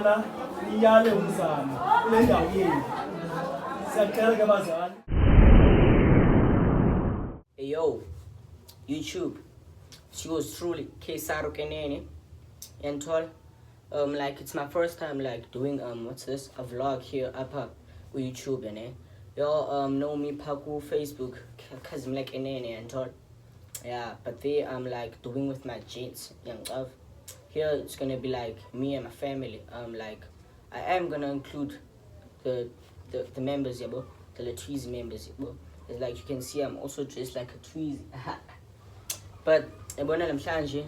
Ngicela iyale umzamo kule ndawo yenu. Siyacela ke bazali. Hey yo, YouTube. She was truly Kesaro Kenene and tall. Like it's my first time like doing what's this, a vlog here up on YouTube and y'all know me Paku Facebook cause I'm like Kenene and tall. Yeah, but they I'm like doing with my jeans, young love. Here it's gonna be like me and my family. Like I am gonna include the members, yeah, bro. The Latrice members, yeah, bro. It's like you can see I'm also dressed like a tweez. But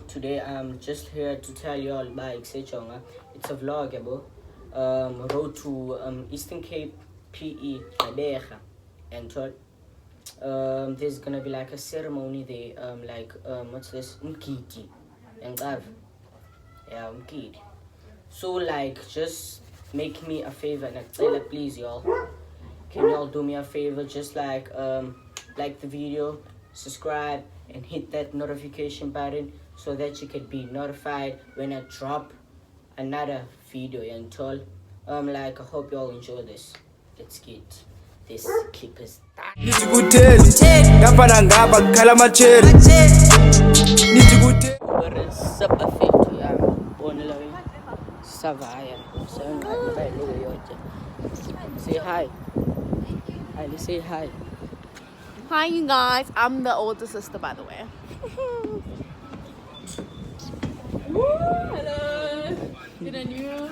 today I'm just here to tell you all about etc. It's a vlog, yeah, bro. Road to Eastern Cape PE Madeira and tall. There's gonna be like a ceremony there, like what's this? Umkiti and Gav. Yeah, Umkiti. So like just make me a favor, like please y'all. Can y'all do me a favor? Just like the video, subscribe and hit that notification button so that you can be notified when I drop another video and tall. Like I hope y'all enjoy this. Let's get this clippers. Say hi. Say hi. Hi, you guys. I'm the older sister, by the way. Woo, hello. Good on you.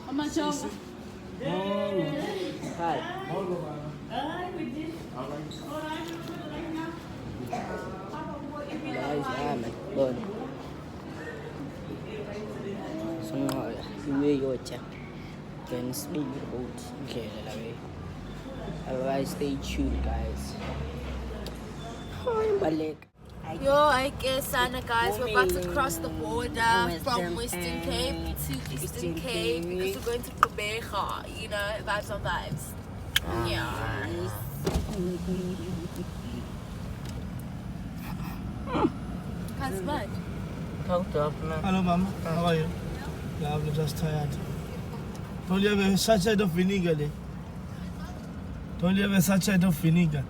I'm Hi. Guys, I'm at Bon. So, you can speak about okay, otherwise stay tuned, guys. Yo, I guess Sana, guys, we're about to cross the border from Western Cape to Eastern Cape because we're going to Kubeja, you know, vibes on vibes. Yeah. How's bud? Hello, Mama. How are you? Yeah, I'm just tired. Don't you have a sachet of vinegar? Don't you have a sachet of vinegar?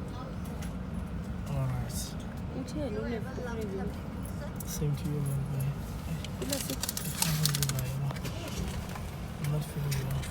Alright. Same to you, man. I'm not feeling well.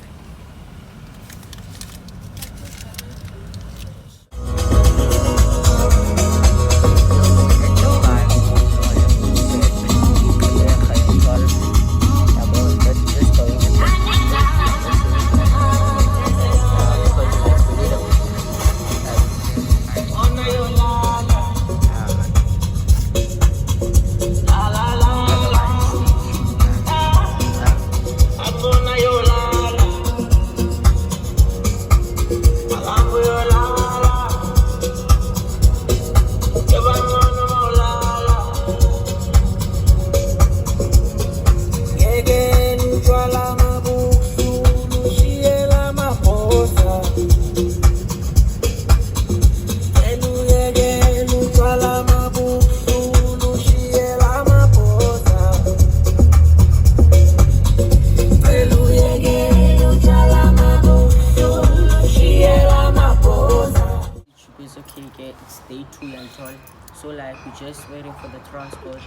Stay tuned and all. So like we're just waiting for the transport.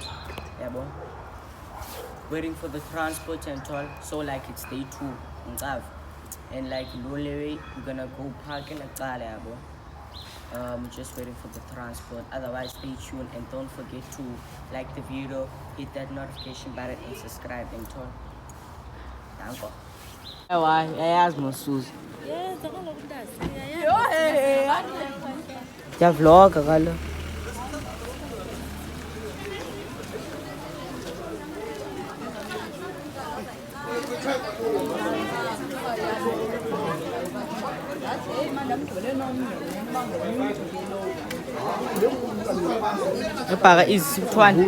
Yeah, boy. Waiting for the transport and all. So like it's day 2 and like in way we're gonna go park in a car, yeah, boy. Just waiting for the transport. Otherwise stay tuned and don't forget to like the video, hit that notification button and subscribe and all. Thank you. Why? I asked my Susie. Ya vlog akala. Para is 1.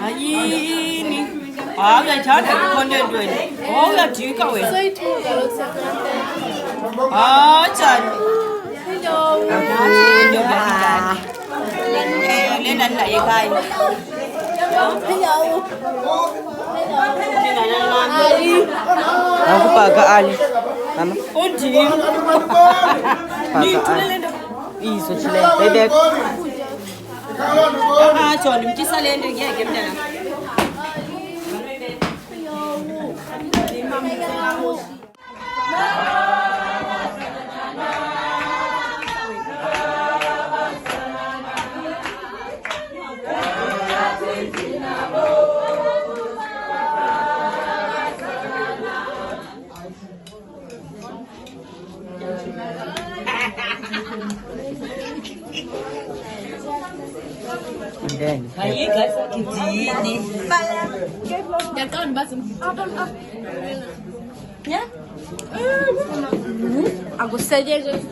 Ayini. Uyathanda i-content wena. Uyajika wena. Njani? Lena nila ekhaya. Nakubhaka Ali. Mama. Undini. Nithulele nto. Iso chile. Bebek. John, mtyisa le nto ngeke mntana. Aku saja jadi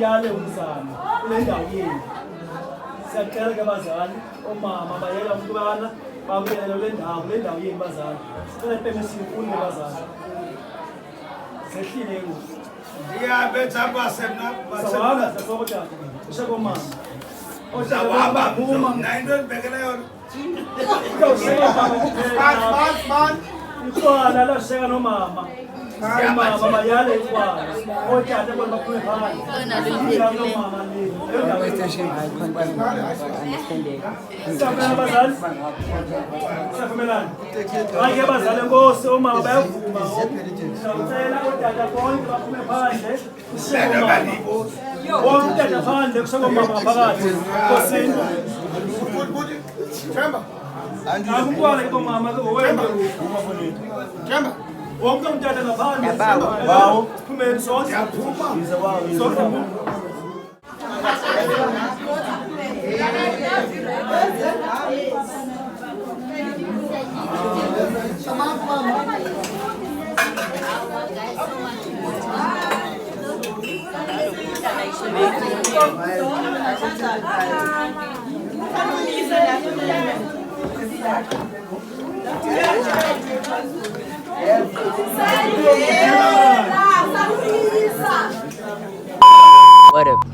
iyale umzana kule ndawo yenu. Siyacela ke bazali, omama bayela umntwana babuyele kule ndawo yenu bazali. Sicela permission ufune bazali. Sehlile ngoku. Ndiyabetha basemna Sawanga sasokotata. Usha komama. Uzawuhamba mna into endibekele yona. Man. ikhwala lasheka nomama umama bayale ikhwala otata bona baphume phandle nomama siyabona abazali siyavumelana hayi ke bazali enkosi omama bayavuma siyacela otata bonke baphume phandle wonke utata phandle kusekomama ngaphakathi nkosini akukwala komama wena Jamba wonke umntana ngaphandle bawo siphumeni sonke sonke What up?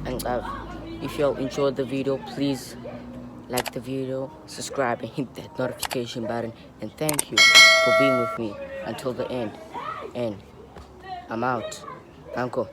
And if y'all enjoyed the video, please like the video, subscribe, and hit that notification button. And thank you for being with me until the end. And I'm out. Uncle.